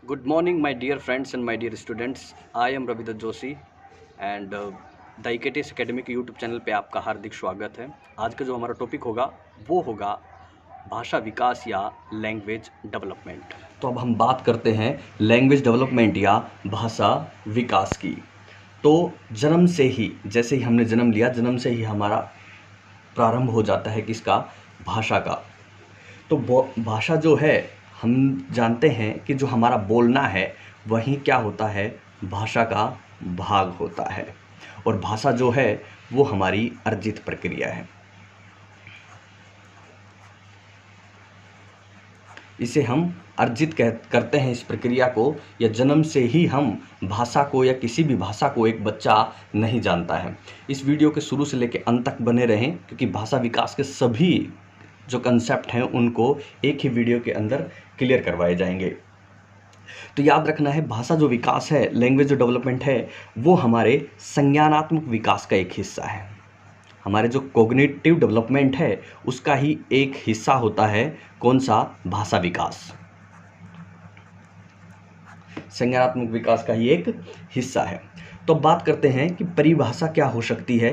Good morning, my dear friends and my dear students. I am Ravidat Joshi and the IKTS Academic YouTube channel पे आपका हार्दिक स्वागत है। आज का जो हमारा टॉपिक होगा वो होगा भाषा विकास या लैंग्वेज डेवलपमेंट। तो अब हम बात करते हैं लैंग्वेज डेवलपमेंट या भाषा विकास की। तो जन्म से ही, जैसे ही हमने जन्म लिया, जन्म से ही हमारा प्रारंभ हो जाता है किसका? भाषा का। तो भाषा जो है, हम जानते हैं कि जो हमारा बोलना है वही क्या होता है? भाषा का भाग होता है। और भाषा जो है वो हमारी अर्जित प्रक्रिया है। इसे हम अर्जित करते हैं इस प्रक्रिया को, या जन्म से ही हम भाषा को या किसी भी भाषा को एक बच्चा नहीं जानता है। इस वीडियो के शुरू से लेकर अंत तक बने रहें, क्योंकि भाषा विकास के सभी जो कंसेप्ट हैं उनको एक ही वीडियो के अंदर क्लियर करवाए जाएंगे। तो याद रखना है, भाषा जो विकास है, लैंग्वेज जो डेवलपमेंट है, वो हमारे संज्ञानात्मक विकास का एक हिस्सा है। हमारे जो कॉग्निटिव डेवलपमेंट है उसका ही एक हिस्सा होता है। कौन सा? भाषा विकास। संज्ञानात्मक विकास का ही एक हिस्सा है। तो बात करते हैं कि परिभाषा क्या हो सकती है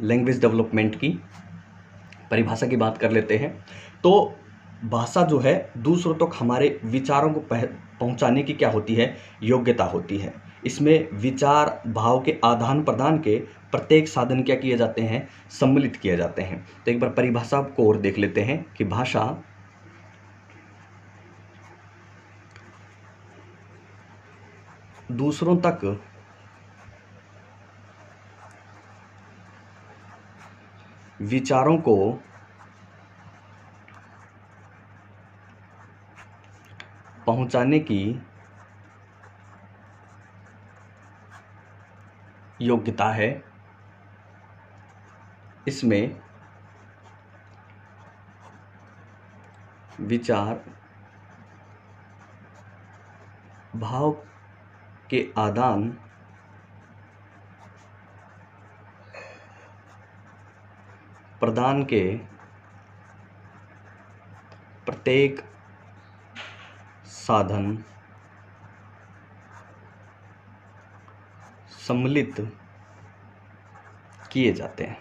लैंग्वेज डेवलपमेंट की। परिभाषा की बात कर लेते हैं। तो भाषा जो है दूसरों तक हमारे विचारों को पहुंचाने की क्या होती है? योग्यता होती है। इसमें विचार भाव के आदान प्रदान के प्रत्येक साधन क्या किए जाते हैं? सम्मिलित किए जाते हैं। तो एक बार परिभाषा को और देख लेते हैं कि भाषा दूसरों तक विचारों को पहुंचाने की योग्यता है। इसमें विचार भाव के आदान प्रदान के प्रत्येक साधन सम्मिलित किए जाते हैं।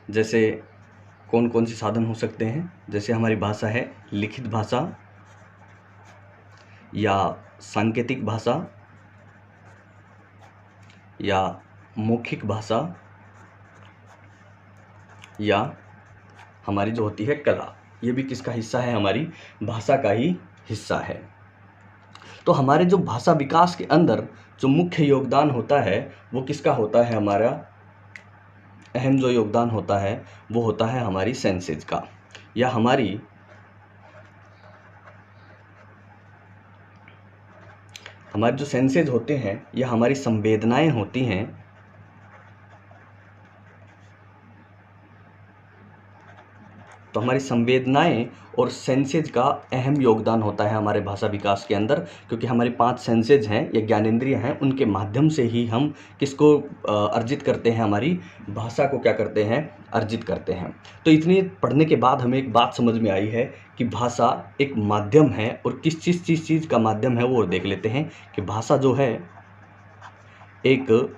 जैसे कौन कौन से साधन हो सकते हैं? जैसे हमारी भाषा है लिखित भाषा या सांकेतिक भाषा या मौखिक भाषा, या हमारी जो होती है कला। ये भी किसका हिस्सा है? हमारी भाषा का ही हिस्सा है। तो हमारे जो भाषा विकास के अंदर जो मुख्य योगदान होता है वो किसका होता है? हमारा अहम जो योगदान होता है वो होता है हमारी सेंसेज का, या हमारी जो सेंसेज होते हैं या हमारी संवेदनाएं होती हैं। तो हमारी संवेदनाएं और सेंसेज का अहम योगदान होता है हमारे भाषा विकास के अंदर, क्योंकि हमारे 5 सेंसेज हैं या ज्ञानेंद्रिय हैं, उनके माध्यम से ही हम किसको अर्जित करते हैं? हमारी भाषा को क्या करते हैं? अर्जित करते हैं। तो इतनी पढ़ने के बाद हमें एक बात समझ में आई है कि भाषा एक माध्यम है, और किस चीज़ का माध्यम है वो देख लेते हैं कि भाषा जो है एक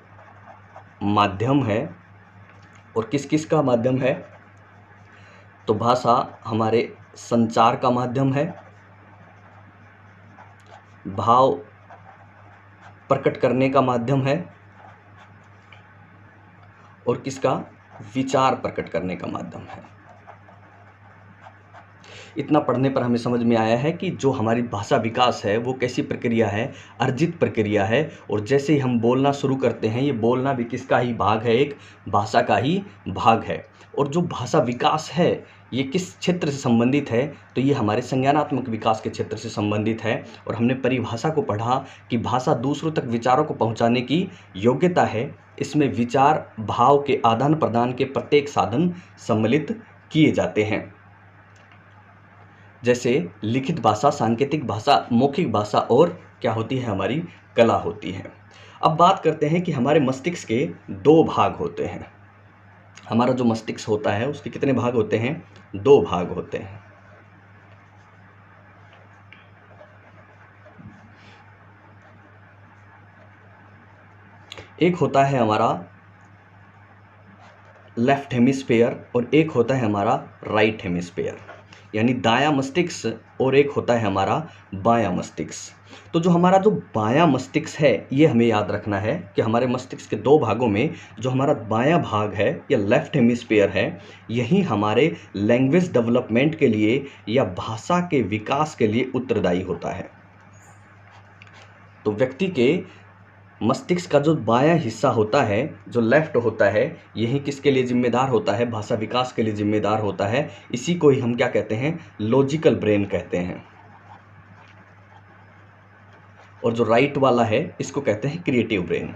माध्यम है। और किस किस का माध्यम है? तो भाषा हमारे संचार का माध्यम है, भाव प्रकट करने का माध्यम है, और किसका? विचार प्रकट करने का माध्यम है। इतना पढ़ने पर हमें समझ में आया है कि जो हमारी भाषा विकास है वो कैसी प्रक्रिया है? अर्जित प्रक्रिया है। और जैसे ही हम बोलना शुरू करते हैं, ये बोलना भी किसका ही भाग है? एक भाषा का ही भाग है। और जो भाषा विकास है ये किस क्षेत्र से संबंधित है? तो ये हमारे संज्ञानात्मक विकास के क्षेत्र से संबंधित है। और हमने परिभाषा को पढ़ा कि भाषा दूसरों तक विचारों को पहुंचाने की योग्यता है। इसमें विचार भाव के आदान प्रदान के प्रत्येक साधन सम्मिलित किए जाते हैं। जैसे लिखित भाषा, सांकेतिक भाषा, मौखिक भाषा, और क्या होती है? हमारी कला होती है। अब बात करते हैं कि हमारे मस्तिष्क के 2 भाग होते हैं। हमारा जो मस्तिष्क होता है उसके कितने भाग होते हैं? 2 भाग होते हैं। एक होता है हमारा लेफ्ट हेमिस्फेयर और एक होता है हमारा राइट हेमिस्फेयर, यानी दायां मस्तिष्क और एक होता है हमारा बायां मस्तिष्क। तो जो हमारा जो बायां मस्तिष्क है, ये हमें याद रखना है कि हमारे मस्तिष्क के 2 भागों में जो हमारा बायां भाग है या लेफ्ट हेमिस्फेयर है, यही हमारे लैंग्वेज डेवलपमेंट के लिए या भाषा के विकास के लिए उत्तरदायी होता है। तो व्यक्ति के मस्तिष्क का जो बायां हिस्सा होता है, जो लेफ्ट होता है, यही किसके लिए जिम्मेदार होता है? भाषा विकास के लिए जिम्मेदार होता है। इसी को ही हम क्या कहते हैं? लॉजिकल ब्रेन कहते हैं। और जो राइट वाला है इसको कहते हैं क्रिएटिव ब्रेन।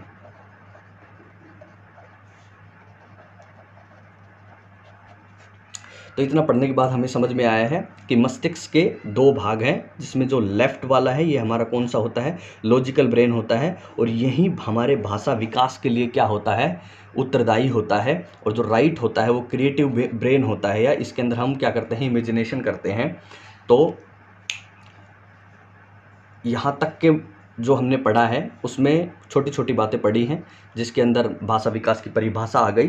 तो इतना पढ़ने के बाद हमें समझ में आया है कि मस्तिष्क के 2 भाग हैं, जिसमें जो लेफ्ट वाला है ये हमारा कौन सा होता है? लॉजिकल ब्रेन होता है, और यही हमारे भाषा विकास के लिए क्या होता है? उत्तरदायी होता है। और जो राइट होता है वो क्रिएटिव ब्रेन होता है, या इसके अंदर हम क्या करते हैं? इमेजिनेशन करते हैं। तो यहाँ तक के जो हमने पढ़ा है उसमें छोटी छोटी बातें पढ़ी हैं, जिसके अंदर भाषा विकास की परिभाषा आ गई,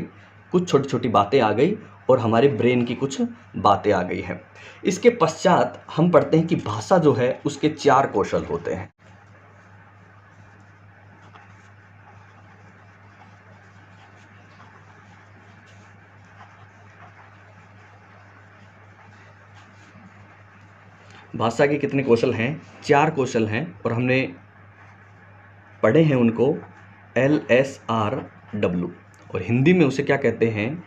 कुछ छोटी छोटी बातें आ गई और हमारे ब्रेन की कुछ बातें आ गई हैं। इसके पश्चात हम पढ़ते हैं कि भाषा जो है उसके 4 कौशल होते हैं। भाषा के कितने कौशल हैं? 4 कौशल हैं, और हमने पढ़े हैं उनको LSRW, और हिंदी में उसे क्या कहते हैं?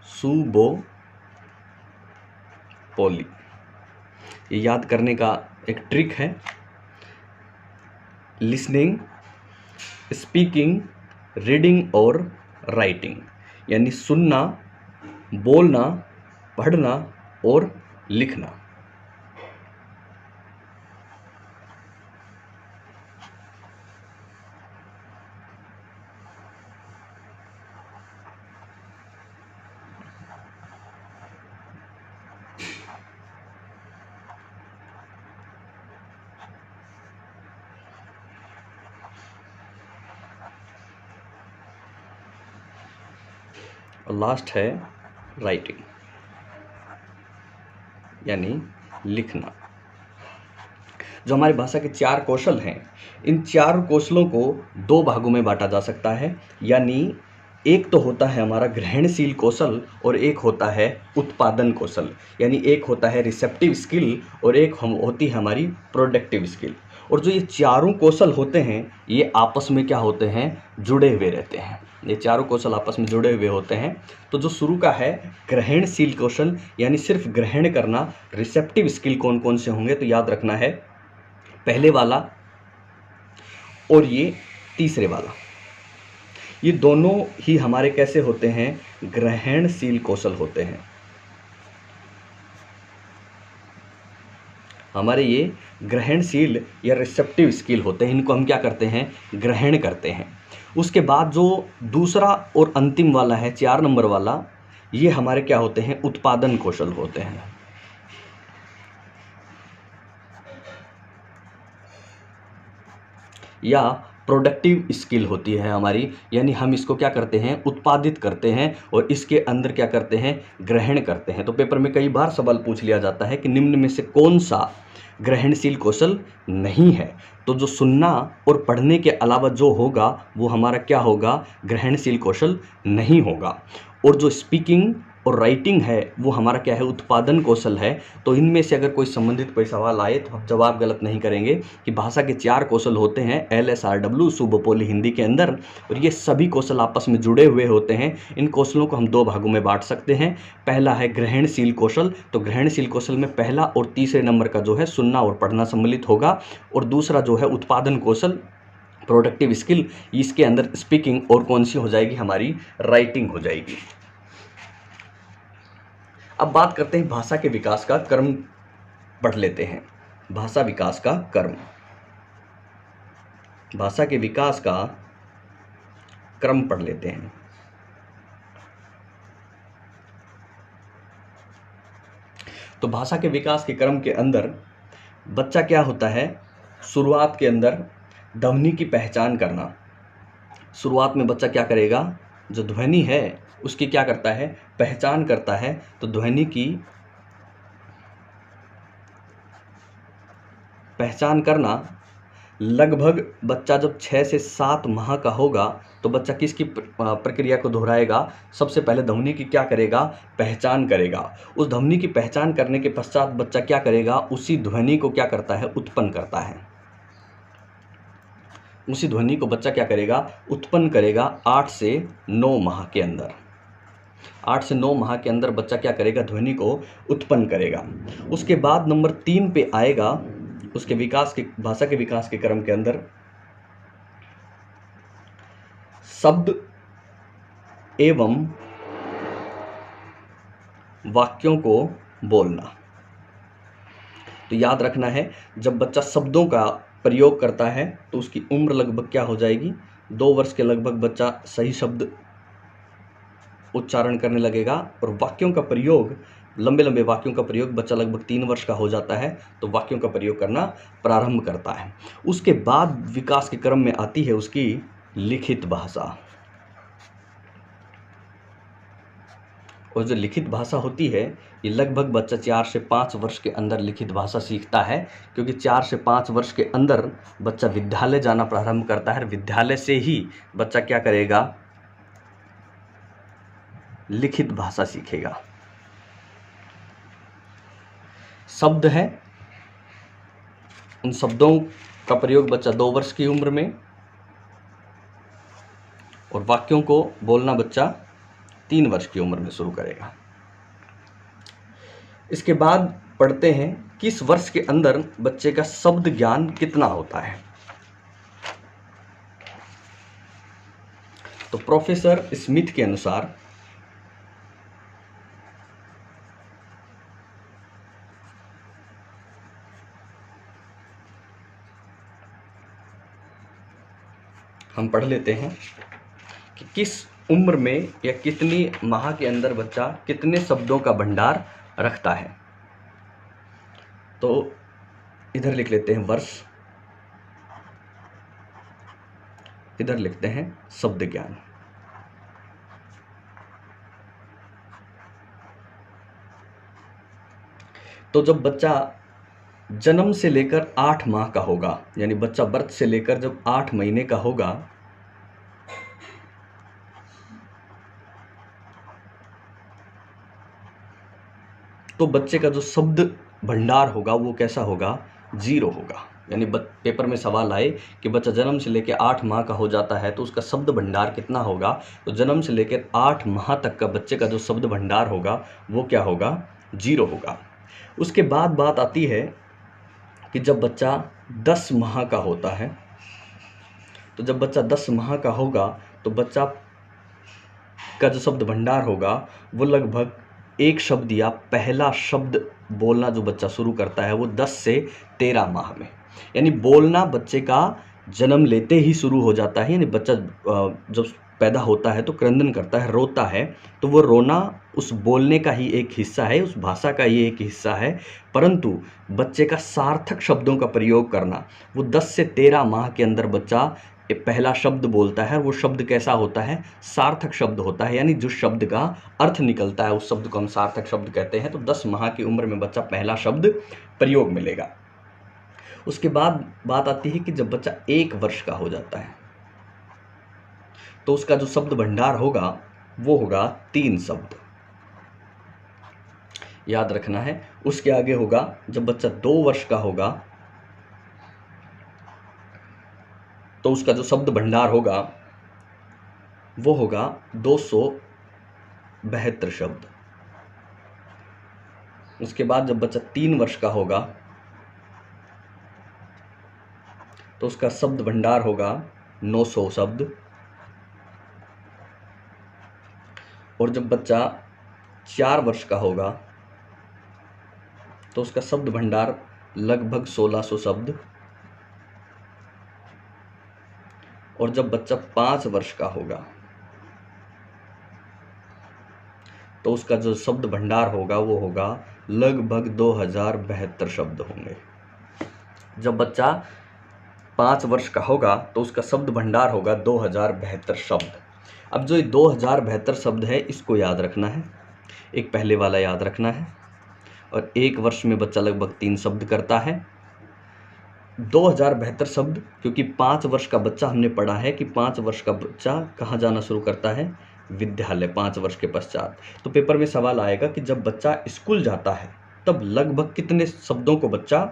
सुबोपोली। ये याद करने का एक ट्रिक है। लिसनिंग, स्पीकिंग, रीडिंग और राइटिंग, यानी सुनना, बोलना, पढ़ना और लिखना। और लास्ट है राइटिंग, यानी लिखना। जो हमारी भाषा के 4 कौशल हैं, इन 4 कौशलों को 2 भागों में बांटा जा सकता है, यानी एक तो होता है हमारा ग्रहणशील कौशल और एक होता है उत्पादन कौशल, यानी एक होता है रिसेप्टिव स्किल और एक होती है हमारी प्रोडक्टिव स्किल। और जो ये चारों कौशल होते हैं ये आपस में क्या होते हैं? जुड़े हुए रहते हैं। ये चारों कौशल आपस में जुड़े हुए होते हैं। तो जो शुरू का है ग्रहणशील कौशल, यानी सिर्फ ग्रहण करना, रिसेप्टिव स्किल कौन कौन से होंगे? तो याद रखना है पहले वाला और ये तीसरे वाला, ये दोनों ही हमारे कैसे होते हैं? ग्रहणशील कौशल होते हैं। हमारे ये ग्रहणशील या रिसेप्टिव स्किल होते हैं, इनको हम क्या करते हैं? ग्रहण करते हैं। उसके बाद जो दूसरा और अंतिम वाला है 4 नंबर वाला, ये हमारे क्या होते हैं? उत्पादन कौशल होते हैं। या प्रोडक्टिव स्किल होती है हमारी, यानी हम इसको क्या करते हैं? उत्पादित करते हैं और इसके अंदर क्या करते हैं? ग्रहण करते हैं। तो पेपर में कई बार सवाल पूछ लिया जाता है कि निम्न में से कौन सा ग्रहणशील कौशल नहीं है? तो जो सुनना और पढ़ने के अलावा जो होगा वो हमारा क्या होगा? ग्रहणशील कौशल नहीं होगा। और जो स्पीकिंग और राइटिंग है वो हमारा क्या है? उत्पादन कौशल है। तो इनमें से अगर कोई संबंधित कोई सवाल आए तो हम जवाब गलत नहीं करेंगे कि भाषा के 4 कौशल होते हैं LSRW सुबोपोली हिंदी के अंदर, और ये सभी कौशल आपस में जुड़े हुए होते हैं। इन कौशलों को हम 2 भागों में बांट सकते हैं। पहला है ग्रहणशील कौशल, तो ग्रहणशील कौशल में पहला और तीसरे नंबर का जो है सुनना और पढ़ना सम्मिलित होगा, और दूसरा जो है उत्पादन कौशल, प्रोडक्टिव स्किल, इसके अंदर स्पीकिंग और कौन सी हो जाएगी? हमारी राइटिंग हो जाएगी। अब बात करते हैं भाषा के विकास का क्रम, पढ़ लेते हैं। भाषा विकास का क्रम, भाषा के विकास का क्रम पढ़ लेते हैं। तो भाषा के विकास के क्रम के अंदर बच्चा क्या होता है, शुरुआत के अंदर ध्वनि की पहचान करना। शुरुआत में बच्चा क्या करेगा, जो ध्वनि है उसकी क्या करता है, पहचान करता है। तो ध्वनि की पहचान करना, लगभग बच्चा जब 6 से 7 माह का होगा तो बच्चा किसकी प्रक्रिया को दोहराएगा, सबसे पहले ध्वनि की क्या करेगा, पहचान करेगा। उस ध्वनि की पहचान करने के पश्चात बच्चा क्या करेगा, उसी ध्वनि को क्या करता है, उत्पन्न करता है। उसी ध्वनि को बच्चा क्या करेगा, उत्पन्न करेगा 8 से 9 माह के अंदर। 8 से 9 माह के अंदर बच्चा क्या करेगा, ध्वनि को उत्पन्न करेगा। उसके बाद नंबर 3 पे आएगा, उसके विकास के, भाषा के विकास के क्रम के अंदर शब्द एवं वाक्यों को बोलना। तो याद रखना है, जब बच्चा शब्दों का प्रयोग करता है तो उसकी उम्र लगभग क्या हो जाएगी, 2 वर्ष के लगभग बच्चा सही शब्द उच्चारण करने लगेगा। और वाक्यों का प्रयोग, लंबे लंबे वाक्यों का प्रयोग बच्चा लगभग 3 वर्ष का हो जाता है तो वाक्यों का प्रयोग करना प्रारंभ करता है। उसके बाद विकास के क्रम में आती है उसकी लिखित भाषा। और जो लिखित भाषा होती है ये लगभग बच्चा 4 से 5 वर्ष के अंदर लिखित भाषा सीखता है, क्योंकि 4 से 5 वर्ष के अंदर बच्चा विद्यालय जाना प्रारंभ करता है। विद्यालय से ही बच्चा क्या करेगा, लिखित भाषा सीखेगा। शब्द है, उन शब्दों का प्रयोग बच्चा 2 वर्ष की उम्र में, और वाक्यों को बोलना बच्चा 3 वर्ष की उम्र में शुरू करेगा। इसके बाद पढ़ते हैं किस वर्ष के अंदर बच्चे का शब्द ज्ञान कितना होता है। तो प्रोफेसर स्मिथ के अनुसार हम पढ़ लेते हैं कि किस उम्र में या कितनी माह के अंदर बच्चा कितने शब्दों का भंडार रखता है। तो इधर लिख लेते हैं वर्ष, इधर लिखते हैं शब्द ज्ञान। तो जब बच्चा जन्म से लेकर 8 माह का होगा, यानी बच्चा बर्थ से लेकर जब 8 महीने का होगा, तो बच्चे का जो शब्द भंडार होगा वो कैसा होगा, 0 होगा। यानी पेपर में सवाल आए कि बच्चा जन्म से लेकर 8 माह का हो जाता है तो उसका शब्द भंडार कितना होगा, तो जन्म से लेकर 8 माह तक का बच्चे का जो शब्द भंडार होगा वो क्या होगा, 0 होगा। उसके बाद बात आती है कि जब बच्चा 10 माह का होता है, तो जब बच्चा 10 माह का होगा तो बच्चा का जो शब्द भंडार होगा वो लगभग एक शब्द या पहला शब्द बोलना जो बच्चा शुरू करता है वो 10 से 13 माह में। यानी बोलना बच्चे का जन्म लेते ही शुरू हो जाता है। यानी बच्चा जब पैदा होता है तो क्रंदन करता है, रोता है, तो वो रोना उस बोलने का ही एक हिस्सा है, उस भाषा का ही एक हिस्सा है। परंतु बच्चे का सार्थक शब्दों का प्रयोग करना, वो 10 से 13 माह के अंदर बच्चा पहला शब्द बोलता है। वो शब्द कैसा होता है, सार्थक शब्द होता है, यानी जो शब्द का अर्थ निकलता है उस शब्द को हम सार्थक शब्द कहते हैं। तो 10 माह की उम्र में बच्चा पहला शब्द प्रयोग मिलेगा। उसके बाद बात आती है कि जब बच्चा 1 वर्ष का हो जाता है तो उसका जो शब्द भंडार होगा वो होगा 3 शब्द, याद रखना है। उसके आगे होगा जब बच्चा 2 वर्ष का होगा तो उसका जो शब्द भंडार होगा वो होगा 272 शब्द। उसके बाद जब बच्चा 3 वर्ष का होगा तो उसका शब्द भंडार होगा 900 शब्द। और जब बच्चा 4 वर्ष का होगा तो उसका शब्द भंडार लगभग 1600 शब्द। और जब बच्चा 5 वर्ष का होगा तो उसका जो शब्द भंडार होगा वो होगा लगभग 2072 शब्द होंगे। जब बच्चा 5 वर्ष का होगा तो उसका शब्द भंडार होगा 2072 शब्द। अब जो ये 2072 शब्द है इसको याद रखना है, एक पहले वाला याद रखना है, और 1 वर्ष में बच्चा लगभग 3 शब्द करता है। 2072 शब्द, क्योंकि 5 वर्ष का बच्चा हमने पढ़ा है कि 5 वर्ष का बच्चा कहाँ जाना शुरू करता है, विद्यालय, 5 वर्ष के पश्चात। तो पेपर में सवाल आएगा कि जब बच्चा स्कूल जाता है तब लगभग कितने शब्दों को बच्चा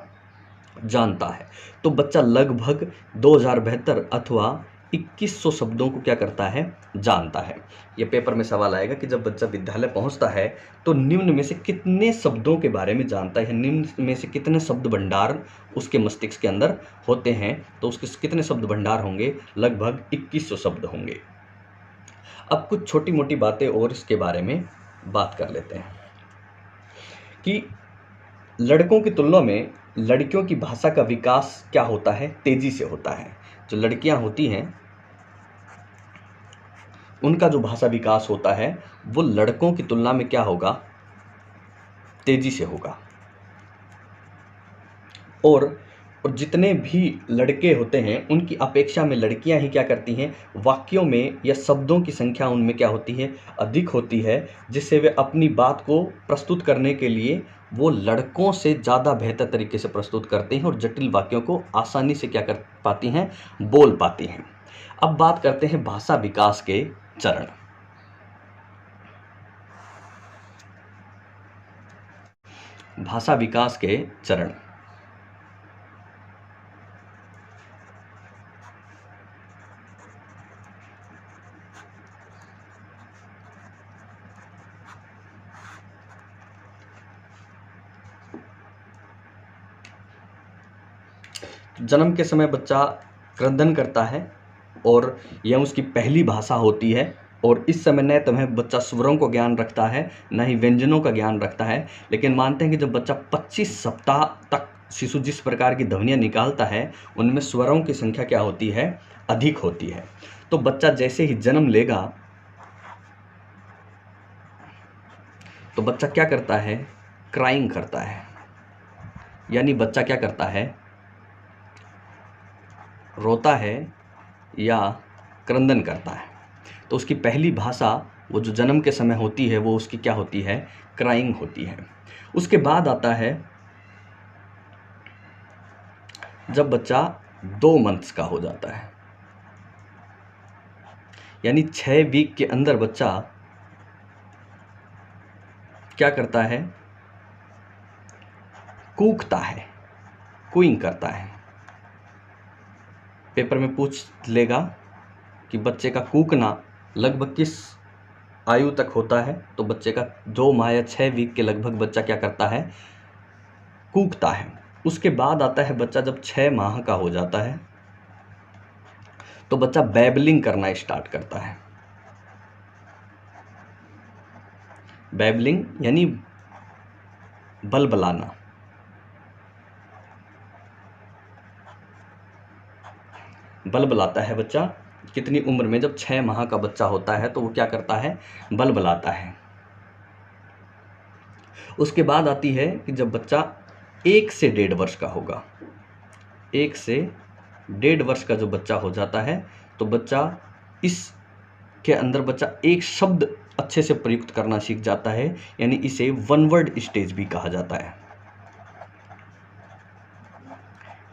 जानता है। तो बच्चा लगभग 2072 अथवा 2100 शब्दों को क्या करता है, जानता है। ये पेपर में सवाल आएगा कि जब बच्चा विद्यालय पहुंचता है तो निम्न में से कितने शब्दों के बारे में जानता है, निम्न में से कितने शब्द भंडार उसके मस्तिष्क के अंदर होते हैं। तो उसके कितने शब्द भंडार होंगे, लगभग 2100 शब्द होंगे। अब कुछ छोटी मोटी बातें और इसके बारे में बात कर लेते हैं कि लड़कों की तुलना में लड़कियों की भाषा का विकास क्या होता है, तेजी से होता है। जो लड़कियां होती हैं उनका जो भाषा विकास होता है वो लड़कों की तुलना में क्या होगा, तेजी से होगा। और जितने भी लड़के होते हैं उनकी अपेक्षा में लड़कियां ही क्या करती हैं, वाक्यों में या शब्दों की संख्या उनमें क्या होती है, अधिक होती है, जिससे वे अपनी बात को प्रस्तुत करने के लिए वो लड़कों से ज़्यादा बेहतर तरीके से प्रस्तुत करते हैं और जटिल वाक्यों को आसानी से क्या कर पाती हैं, बोल पाती हैं। अब बात करते हैं भाषा विकास के चरण। भाषा विकास के चरण। जन्म के समय बच्चा क्रंदन करता है और यह उसकी पहली भाषा होती है, और इस समय न तो बच्चा स्वरों को ज्ञान रखता है न ही व्यंजनों का ज्ञान रखता है। लेकिन मानते हैं कि जब बच्चा 25 सप्ताह तक शिशु जिस प्रकार की ध्वनियाँ निकालता है उनमें स्वरों की संख्या क्या होती है, अधिक होती है। तो बच्चा जैसे ही जन्म लेगा तो बच्चा क्या करता है, क्राइंग करता है, यानी बच्चा क्या करता है, रोता है या क्रंदन करता है। तो उसकी पहली भाषा वो जो जन्म के समय होती है वो उसकी क्या होती है, क्राइंग होती है। उसके बाद आता है जब बच्चा 2 मंथ्स का हो जाता है, यानी 6 वीक के अंदर बच्चा क्या करता है, कूकता है, कूइंग करता है। पेपर में पूछ लेगा कि बच्चे का कूकना लगभग किस आयु तक होता है। तो बच्चे का 2 माह या 6 वीक के लगभग बच्चा क्या करता है, कूकता है। उसके बाद आता है बच्चा जब 6 माह का हो जाता है तो बच्चा बैबलिंग करना स्टार्ट करता है। बैबलिंग यानी बलबलाना। बलबलाता है बच्चा कितनी उम्र में, जब 6 माह का बच्चा होता है तो वो क्या करता है, बलबलाता है। उसके बाद आती है कि जब बच्चा 1 से 1.5 वर्ष का होगा, 1 से 1.5 वर्ष का जो बच्चा हो जाता है तो बच्चा इसके अंदर बच्चा एक शब्द अच्छे से प्रयुक्त करना सीख जाता है, यानी इसे 1 वर्ड स्टेज भी कहा जाता है।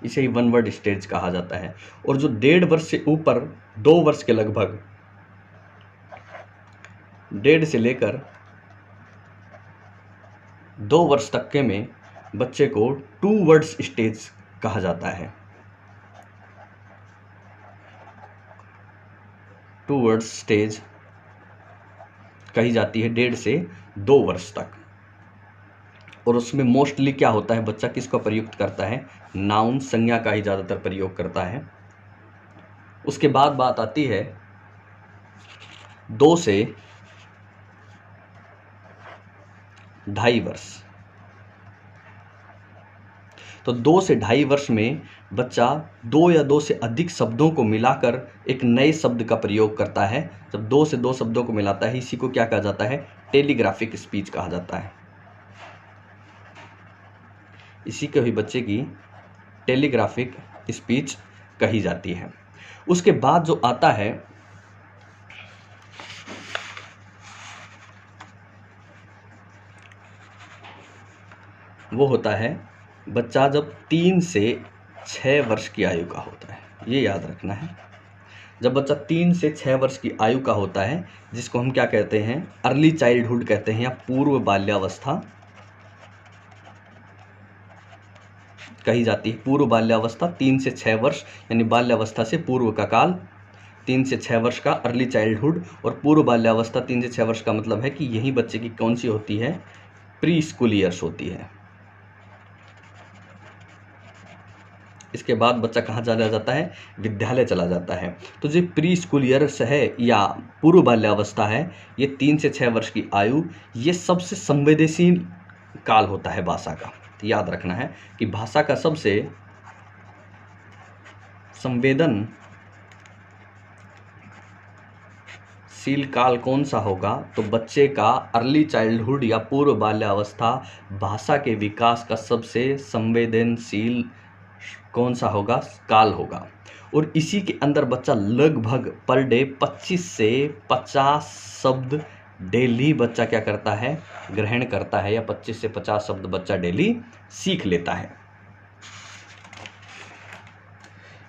इसे ही 1 वर्ड स्टेज कहा जाता है। और जो 1.5 वर्ष से ऊपर 2 वर्ष के लगभग, 1.5 से लेकर 2 वर्ष तक के में बच्चे को 2 वर्ड्स स्टेज कहा जाता है। 2 वर्ड्स स्टेज कही जाती है 1.5 से 2 वर्ष तक। और उसमें मोस्टली क्या होता है, बच्चा किसका प्रयुक्त करता है, नाउन, संज्ञा का ही ज़्यादातर प्रयोग करता है। उसके बाद बात आती है 2 से 2.5 वर्ष। तो 2 से 2.5 वर्ष में बच्चा 2 या 2 से अधिक शब्दों को मिलाकर एक नए शब्द का प्रयोग करता है। जब 2 से 2 शब्दों को मिलाता है इसी को क्या कहा जाता है, टेलीग्राफिक स्पीच कहा जाता है। इसी को ही बच्चे की टेलीग्राफिक स्पीच कही जाती है। उसके बाद जो आता है वो होता है बच्चा जब 3 से 6 वर्ष की आयु का होता है। ये याद रखना है, जब बच्चा 3 से 6 वर्ष की आयु का होता है, जिसको हम क्या कहते हैं, अर्ली चाइल्डहुड कहते हैं या पूर्व बाल्यावस्था कही जाती है। पूर्व बाल्यावस्था 3 से 6 वर्ष, यानी बाल्यावस्था से पूर्व का काल 3 से 6 वर्ष का अर्ली चाइल्डहुड, और पूर्व बाल्यावस्था 3 से 6 वर्ष का मतलब है कि यही बच्चे की कौन सी होती है, प्री स्कूल ईयर्स होती है। इसके बाद बच्चा कहाँ चला जाता है, विद्यालय चला जाता है। तो जो प्री स्कूल ईयर्स है या पूर्व बाल्यावस्था है, ये 3 से 6 वर्ष की आयु, ये सबसे संवेदनशील काल होता है भाषा का। तो याद रखना है कि भाषा का सबसे संवेदनशील काल कौन सा होगा, तो बच्चे का अर्ली चाइल्डहुड या पूर्व बाल्यावस्था भाषा के विकास का सबसे संवेदनशील कौन सा होगा, काल होगा। और इसी के अंदर बच्चा लगभग पर डे 25 से 50 शब्द डेली बच्चा क्या करता है, ग्रहण करता है, या 25 से 50 शब्द बच्चा डेली सीख लेता है।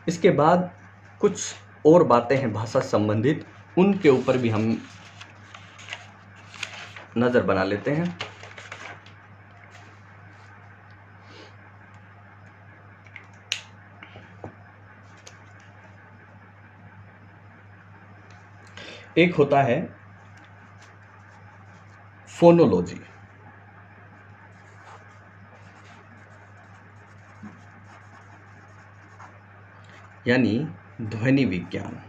इसके बाद कुछ और बातें हैं भाषा संबंधित, उनके ऊपर भी हम नज़र बना लेते हैं। एक होता है फोनोलॉजी, यानी ध्वनि विज्ञान,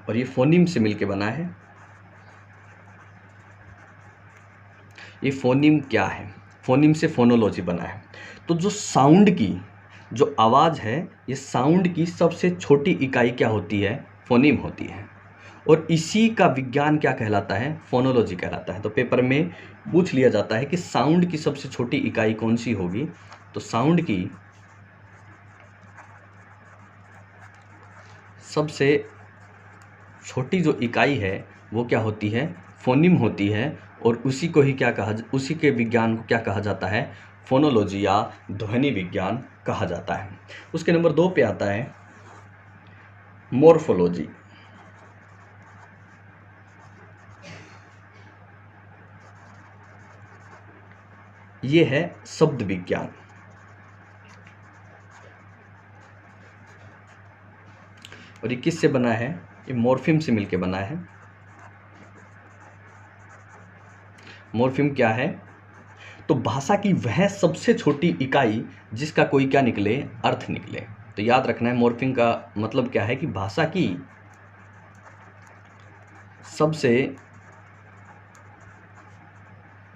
और ये फोनीम से मिलके बना है। ये फोनीम क्या है, फोनीम से फोनोलॉजी बना है। तो जो साउंड की जो आवाज़ है, ये साउंड की सबसे छोटी इकाई क्या होती है, फोनीम होती है, और इसी का विज्ञान क्या कहलाता है, फोनोलॉजी कहलाता है। तो पेपर में पूछ लिया जाता है कि साउंड की सबसे छोटी इकाई कौन सी होगी, तो साउंड की सबसे छोटी जो इकाई है वो क्या होती है, फोनीम होती है, और उसी को ही क्या कहा, उसी के विज्ञान को क्या कहा जाता है, फोनोलॉजी या ध्वनि विज्ञान कहा जाता है। उसके नंबर 2 पे आता है मॉर्फोलॉजी। ये है शब्द विज्ञान, और ये किससे बना है, ये मॉर्फिम से मिलके बना है। मॉर्फिम क्या है, तो भाषा की वह सबसे छोटी इकाई जिसका कोई क्या निकले, अर्थ निकले। तो याद रखना है मॉर्फिम का मतलब क्या है कि भाषा की सबसे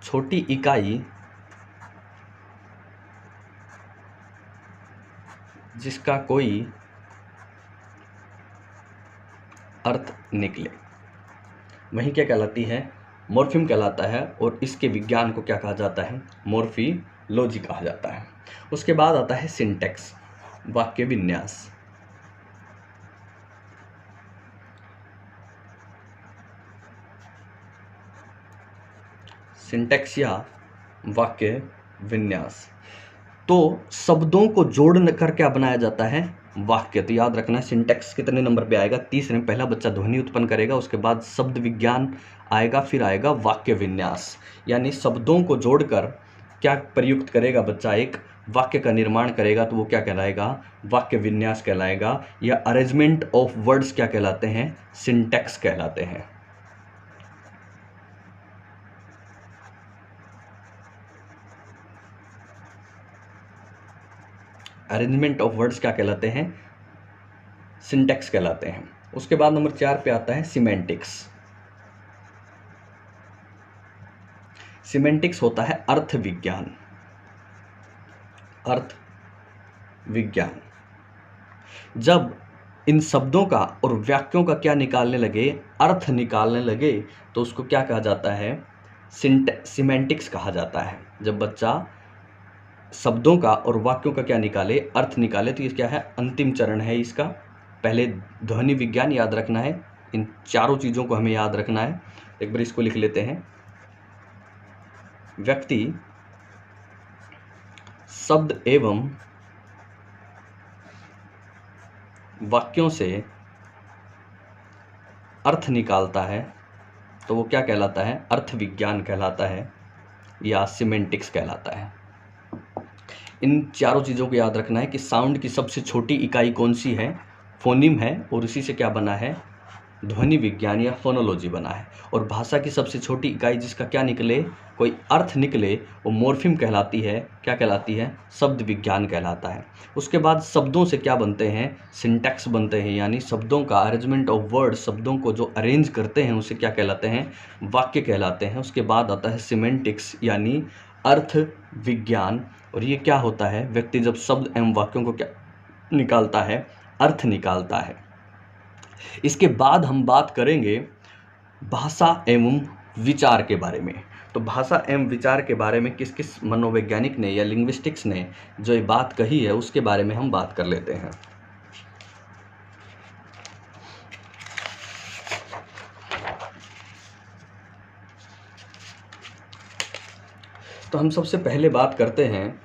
छोटी इकाई जिसका कोई अर्थ निकले, वही क्या कहलाती है, मॉर्फिम कहलाता है, और इसके विज्ञान को क्या कहा जाता है, मॉर्फोलॉजी कहा जाता है। उसके बाद आता है सिंटैक्स, वाक्य विन्यास। सिंटैक्स या वाक्य विन्यास, तो शब्दों को जोड़ कर क्या बनाया जाता है, वाक्य। तो याद रखना है सिंटैक्स कितने नंबर पे आएगा, 30 में। पहला बच्चा ध्वनि उत्पन्न करेगा, उसके बाद शब्द विज्ञान आएगा, फिर आएगा वाक्य विन्यास, यानी शब्दों को जोड़कर क्या प्रयुक्त करेगा बच्चा, एक वाक्य का निर्माण करेगा, तो वो क्या कहलाएगा, वाक्य विन्यास कहलाएगा, या अरेंजमेंट ऑफ वर्ड्स क्या कहलाते हैं, सिंटैक्स कहलाते हैं। अरेंजमेंट ऑफ वर्ड्स क्या कहलाते हैं, सिंटैक्स कहलाते हैं। उसके बाद नंबर 4 पे आता है सिमेंटिक्स। सिमेंटिक्स होता है अर्थ विज्ञान। अर्थ विज्ञान, जब इन शब्दों का और वाक्यों का क्या निकालने लगे, अर्थ निकालने लगे, तो उसको क्या कहा जाता है, सिमेंटिक्स कहा जाता है। जब बच्चा शब्दों का और वाक्यों का क्या निकाले, अर्थ निकाले, तो ये क्या है, अंतिम चरण है इसका। पहले ध्वनि विज्ञान याद रखना है, इन चारों चीज़ों को हमें याद रखना है। एक बार इसको लिख लेते हैं। व्यक्ति शब्द एवं वाक्यों से अर्थ निकालता है तो वो क्या कहलाता है, अर्थ विज्ञान कहलाता है या सिमेंटिक्स कहलाता है। इन चारों चीज़ों को याद रखना है कि साउंड की सबसे छोटी इकाई कौन सी है, फोनिम है, और इसी से क्या बना है, ध्वनि विज्ञान या फोनोलॉजी बना है। और भाषा की सबसे छोटी इकाई जिसका क्या निकले, कोई अर्थ निकले, वो मॉर्फिम कहलाती है, क्या कहलाती है, शब्द विज्ञान कहलाता है। उसके बाद शब्दों से क्या बनते हैं, सिंटैक्स बनते हैं, यानी शब्दों का अरेंजमेंट ऑफ वर्ड, शब्दों को जो अरेंज करते हैं उसे क्या कहलाते हैं, वाक्य कहलाते हैं। उसके बाद आता है सिमेंटिक्स यानी अर्थ विज्ञान। और ये क्या होता है, व्यक्ति जब शब्द एवं वाक्यों को क्या निकालता है, अर्थ निकालता है। इसके बाद हम बात करेंगे भाषा एवं विचार के बारे में। तो भाषा एवं विचार के बारे में किस किस मनोवैज्ञानिक ने या लिंग्विस्टिक्स ने जो ये बात कही है उसके बारे में हम बात कर लेते हैं। तो हम सबसे पहले बात करते हैं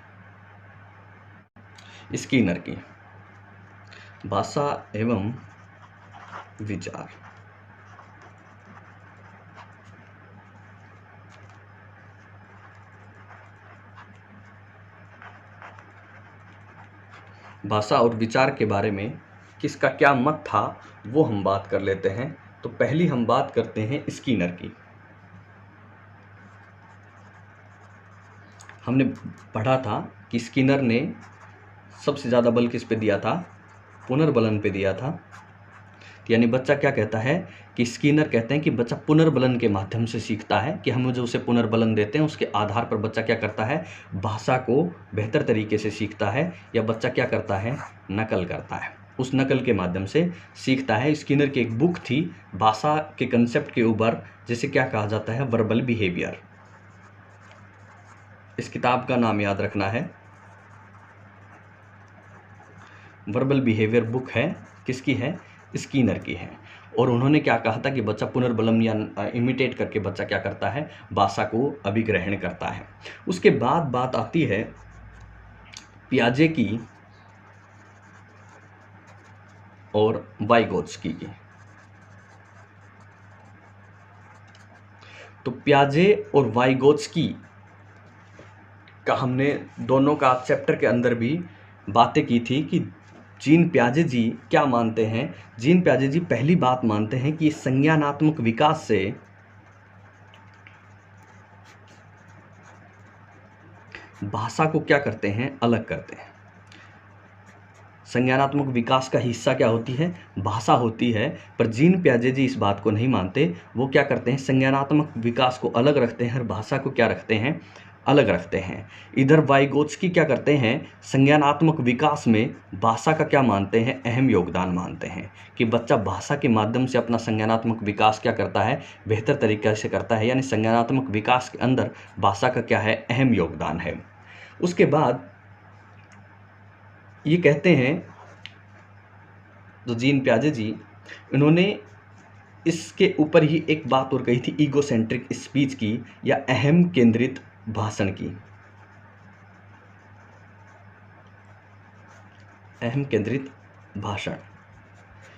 स्किनर की, भाषा एवं विचार। भाषा और विचार के बारे में किसका क्या मत था वो हम बात कर लेते हैं। तो पहली हम बात करते हैं स्किनर की। हमने पढ़ा था कि स्किनर ने सबसे ज़्यादा बल किस पे दिया था, पुनर्बलन पे दिया था। यानी बच्चा क्या कहता है कि स्किनर कहते हैं कि बच्चा पुनर्बलन के माध्यम से सीखता है, कि हम जो उसे पुनर्बलन देते हैं उसके आधार पर बच्चा क्या करता है, भाषा को बेहतर तरीके से सीखता है, या बच्चा क्या करता है, नकल करता है, उस नकल के माध्यम से सीखता है। स्किनर की एक बुक थी भाषा के कंसेप्ट के ऊपर, जिसे क्या कहा जाता है, वर्बल बिहेवियर। इस किताब का नाम याद रखना है, वर्बल बिहेवियर बुक है, किसकी है, स्किनर की है। और उन्होंने क्या कहा था कि बच्चा पुनर्बलन या इमिटेट करके बच्चा क्या करता है, भाषा को अभिग्रहण करता है। उसके बाद बात आती है पियाजे की और वाइगोत्स्की की। तो पियाजे और वाइगोत्स्की का हमने दोनों का चैप्टर के अंदर भी बातें की थी कि जीन पियाजे जी क्या मानते हैं। जीन पियाजे जी पहली बात मानते हैं कि संज्ञानात्मक विकास से भाषा को क्या करते हैं, अलग करते हैं। संज्ञानात्मक विकास का हिस्सा क्या होती है, भाषा होती है। पर जीन पियाजे जी इस बात को नहीं मानते। वो क्या करते हैं, संज्ञानात्मक विकास को अलग रखते हैं और भाषा को क्या रखते हैं, अलग रखते हैं। इधर वाइगोत्स्की क्या करते हैं, संज्ञानात्मक विकास में भाषा का क्या मानते हैं, अहम योगदान मानते हैं, कि बच्चा भाषा के माध्यम से अपना संज्ञानात्मक विकास क्या करता है, बेहतर तरीके से करता है। यानी संज्ञानात्मक विकास के अंदर भाषा का क्या है, अहम योगदान है। उसके बाद ये कहते हैं जो जीन पियाजे जी, इन्होंने इसके ऊपर ही एक बात और कही थी, ईगोसेंट्रिक स्पीच की या अहम केंद्रित भाषण की। अहम केंद्रित भाषण,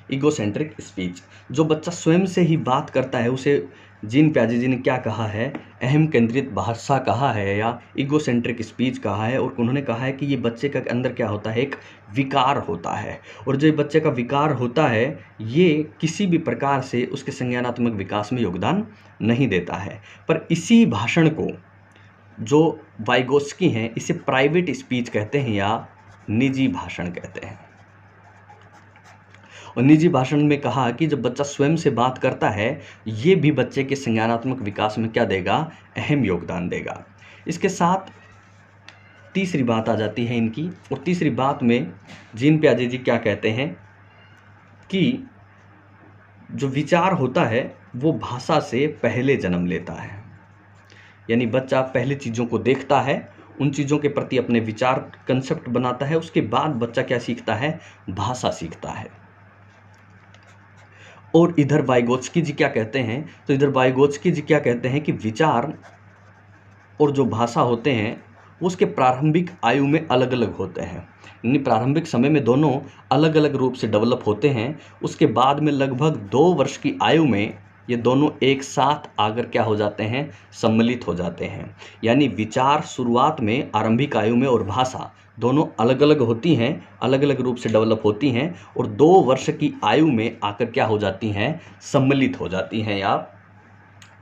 ईगोसेंट्रिक स्पीच। जो बच्चा स्वयं से ही बात करता है उसे जीन पियाजे जी ने क्या कहा है, अहम केंद्रित भाषा कहा है या ईगोसेंट्रिक स्पीच कहा है। और उन्होंने कहा है कि ये बच्चे के अंदर क्या होता है, एक विकार होता है। और जो बच्चे का विकार होता है ये किसी भी प्रकार से उसके संज्ञानात्मक विकास में योगदान नहीं देता है। पर इसी भाषण को जो वाइगोत्स्की हैं इसे प्राइवेट स्पीच कहते हैं या निजी भाषण कहते हैं। और निजी भाषण में कहा कि जब बच्चा स्वयं से बात करता है ये भी बच्चे के संज्ञानात्मक विकास में क्या देगा, अहम योगदान देगा। इसके साथ तीसरी बात आ जाती है इनकी। और तीसरी बात में जीन पियाजे जी क्या कहते हैं कि जो विचार होता है वो भाषा से पहले जन्म लेता है। यानी बच्चा पहले चीज़ों को देखता है, उन चीज़ों के प्रति अपने विचार कंसेप्ट बनाता है, उसके बाद बच्चा क्या सीखता है, भाषा सीखता है। और इधर वाइगोत्स्की जी क्या कहते हैं, तो इधर वाइगोत्स्की जी क्या कहते हैं कि विचार और जो भाषा होते हैं वो उसके प्रारंभिक आयु में अलग अलग होते हैं। यानी प्रारंभिक समय में दोनों अलग अलग रूप से डेवलप होते हैं, उसके बाद में लगभग 2 वर्ष की आयु में ये दोनों एक साथ आकर क्या हो जाते हैं, सम्मिलित हो जाते हैं। यानी विचार शुरुआत में आरंभिक आयु में और भाषा दोनों अलग अलग होती हैं, अलग अलग रूप से डेवलप होती हैं और 2 वर्ष की आयु में आकर क्या हो जाती हैं, सम्मिलित हो जाती हैं या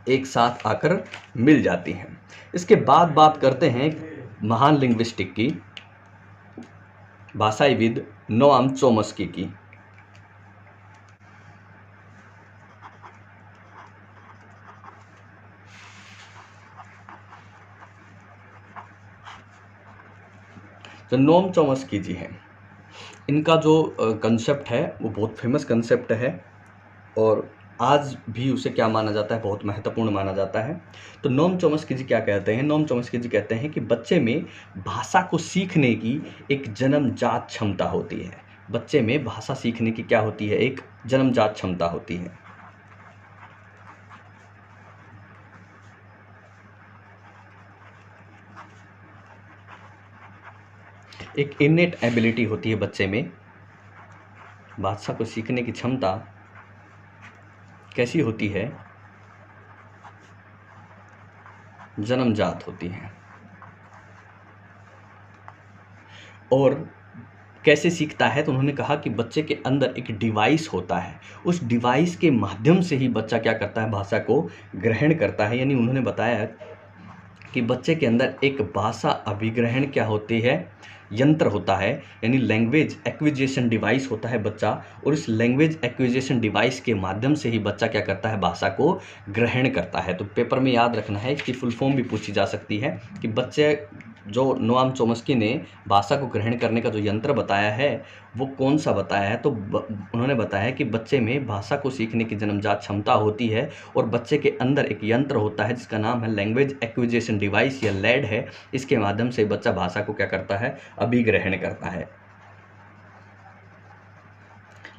एक साथ आकर मिल जाती हैं। इसके बाद बात करते हैं महान लिंग्विस्टिक की, भाषाविद नोआम चोम्स्की की। जो नोम चोम्स्की जी हैं, इनका जो कंसेप्ट है वो बहुत फेमस कंसेप्ट है और आज भी उसे क्या माना जाता है, बहुत महत्वपूर्ण माना जाता है। तो नोम चोम्स्की जी क्या कहते हैं, नोम चोम्स्की जी कहते हैं कि बच्चे में भाषा को सीखने की एक जन्मजात क्षमता होती है। बच्चे में भाषा सीखने की क्या होती है, एक जन्मजात क्षमता होती है। एक इनेट एबिलिटी होती है बच्चे में, भाषा को सीखने की क्षमता कैसी होती है, जन्मजात होती है। और कैसे सीखता है, तो उन्होंने कहा कि बच्चे के अंदर एक डिवाइस होता है, उस डिवाइस के माध्यम से ही बच्चा क्या करता है, भाषा को ग्रहण करता है। यानी उन्होंने बताया कि बच्चे के अंदर एक भाषा अभिग्रहण क्या होती है, यंत्र होता है, यानी लैंग्वेज एक्विजिशन डिवाइस होता है बच्चा, और इस लैंग्वेज एक्विजिशन डिवाइस के माध्यम से ही बच्चा क्या करता है, भाषा को ग्रहण करता है। तो पेपर में याद रखना है, इसकी फुल फॉर्म भी पूछी जा सकती है कि बच्चे जो नोआम चोम्स्की ने भाषा को ग्रहण करने का जो यंत्र बताया है वो कौन सा बताया है, तो उन्होंने बताया कि बच्चे में भाषा को सीखने की जन्मजात क्षमता होती है और बच्चे के अंदर एक यंत्र होता है जिसका नाम है लैंग्वेज एक्विजिशन डिवाइस या लैड है। इसके माध्यम से बच्चा भाषा को क्या करता है, अभिग्रहण करता है।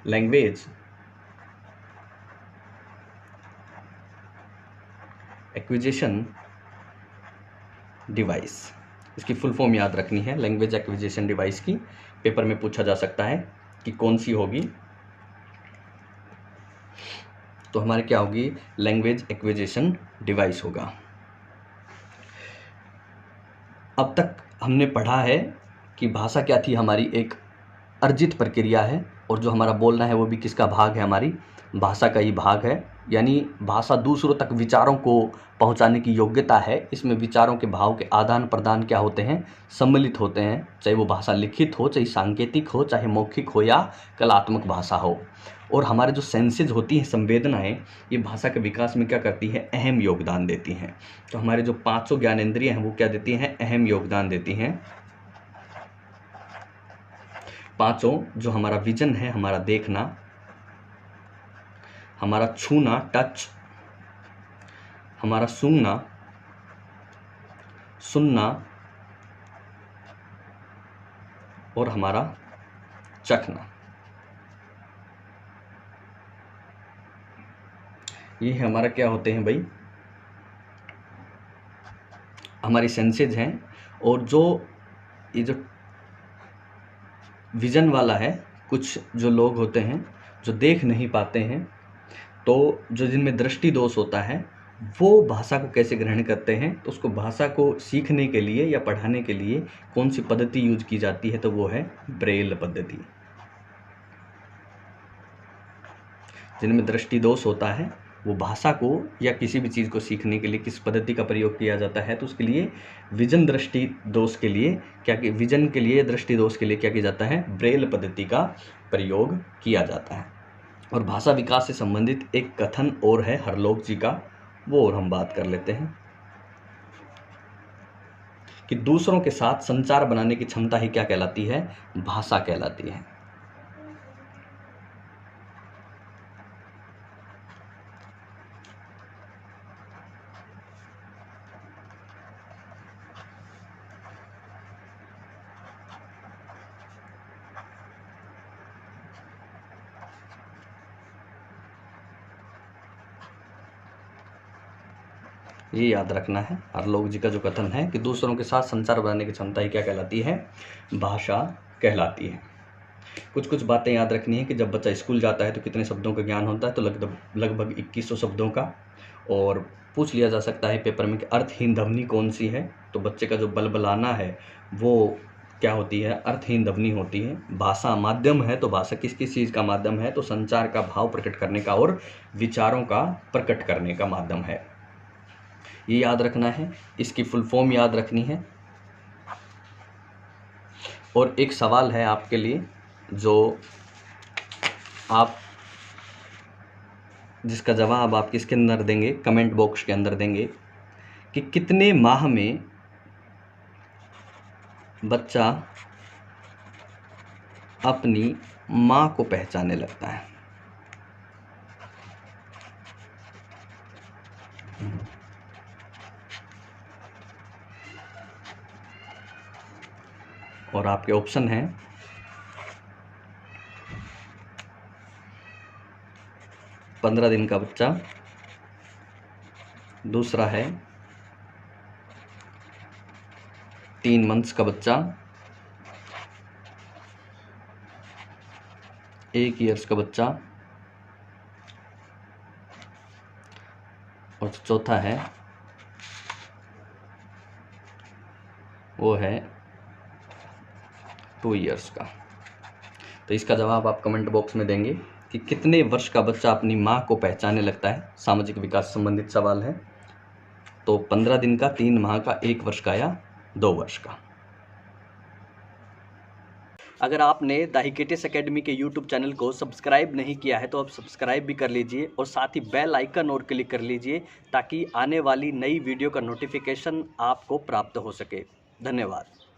लैंग्वेज एक्विजिशन डिवाइस, इसकी फुल फॉर्म याद रखनी है, लैंग्वेज एक्विजिशन डिवाइस की। पेपर में पूछा जा सकता है कि कौन सी होगी, तो हमारे क्या होगी, लैंग्वेज एक्विजिशन डिवाइस होगा। अब तक हमने पढ़ा है कि भाषा क्या थी, हमारी एक अर्जित प्रक्रिया है और जो हमारा बोलना है वो भी किसका भाग है, हमारी भाषा का ही भाग है। यानी भाषा दूसरों तक विचारों को पहुंचाने की योग्यता है। इसमें विचारों के भाव के आदान प्रदान क्या होते हैं, सम्मिलित होते हैं, चाहे वो भाषा लिखित हो, चाहे सांकेतिक हो, चाहे मौखिक हो या कलात्मक भाषा हो। और हमारे जो सेंसेज होती हैं, संवेदनाएं, ये भाषा के विकास में क्या करती है, अहम योगदान देती हैं। तो हमारे जो 5 ज्ञानेंद्रिय हैं वो क्या देती हैं, अहम योगदान देती हैं। 5 जो हमारा विजन है, हमारा देखना, हमारा छूना टच, हमारा सूंघना सुनना और हमारा चखना, ये हमारा क्या होते हैं भाई, हमारी सेंसेज हैं। और जो ये जो विजन वाला है, कुछ जो लोग होते हैं जो देख नहीं पाते हैं, तो जो जिनमें दृष्टि दोष होता है वो भाषा को कैसे ग्रहण करते हैं, तो उसको भाषा को सीखने के लिए या पढ़ाने के लिए कौन सी पद्धति यूज की जाती है, तो वो है ब्रेल पद्धति। जिनमें दृष्टि दोष होता है वो भाषा को या किसी भी चीज़ को सीखने के लिए किस पद्धति का प्रयोग किया जाता है, तो उसके लिए विजन दृष्टि दोष के लिए क्या, विजन के लिए दृष्टि दोष के लिए क्या किया जाता है, ब्रेल पद्धति का प्रयोग किया जाता है। और भाषा विकास से संबंधित एक कथन और है हरलोक जी का, वो और हम बात कर लेते हैं कि दूसरों के साथ संचार बनाने की क्षमता ही क्या कहलाती है, भाषा कहलाती है। ये याद रखना है। आर्लोग जी का जो कथन है कि दूसरों के साथ संचार बनाने की क्षमता ही क्या कहलाती है? भाषा कहलाती है। कुछ कुछ बातें याद रखनी है कि जब बच्चा स्कूल जाता है तो कितने शब्दों का ज्ञान होता है, तो लगभग 2100 शब्दों का। और पूछ लिया जा सकता है पेपर में कि अर्थहीन ध्वनि कौन सी है, तो बच्चे का जो बलबलाना है वो क्या होती है? अर्थहीन ध्वनि होती है। भाषा माध्यम है, तो भाषा किस किस चीज़ का माध्यम है? तो संचार का भाव प्रकट करने का और विचारों का प्रकट करने का माध्यम है। ये याद रखना है। इसकी फुल फॉर्म याद रखनी है। और एक सवाल है आपके लिए जो आप जिसका जवाब आप किसके अंदर देंगे? कमेंट बॉक्स के अंदर देंगे कि कितने माह में बच्चा अपनी माँ को पहचानने लगता है? और आपके ऑप्शन हैं 15 दिन का बच्चा, दूसरा है 3 मंथ्स का बच्चा, 1 ईयर्स का बच्चा, और चौथा है वो है 2 ईयर्स का। तो इसका जवाब आप कमेंट बॉक्स में देंगे कि कितने वर्ष का बच्चा अपनी माँ को पहचानने लगता है। सामाजिक विकास संबंधित सवाल है। तो 15 दिन का, 3 माह का, 1 वर्ष का या 2 वर्ष का। अगर आपने द हिकेटिस एकेडमी के यूट्यूब चैनल को सब्सक्राइब नहीं किया है तो आप सब्सक्राइब भी कर लीजिए और साथ ही बेल आइकन और क्लिक कर लीजिए ताकि आने वाली नई वीडियो का नोटिफिकेशन आपको प्राप्त हो सके। धन्यवाद।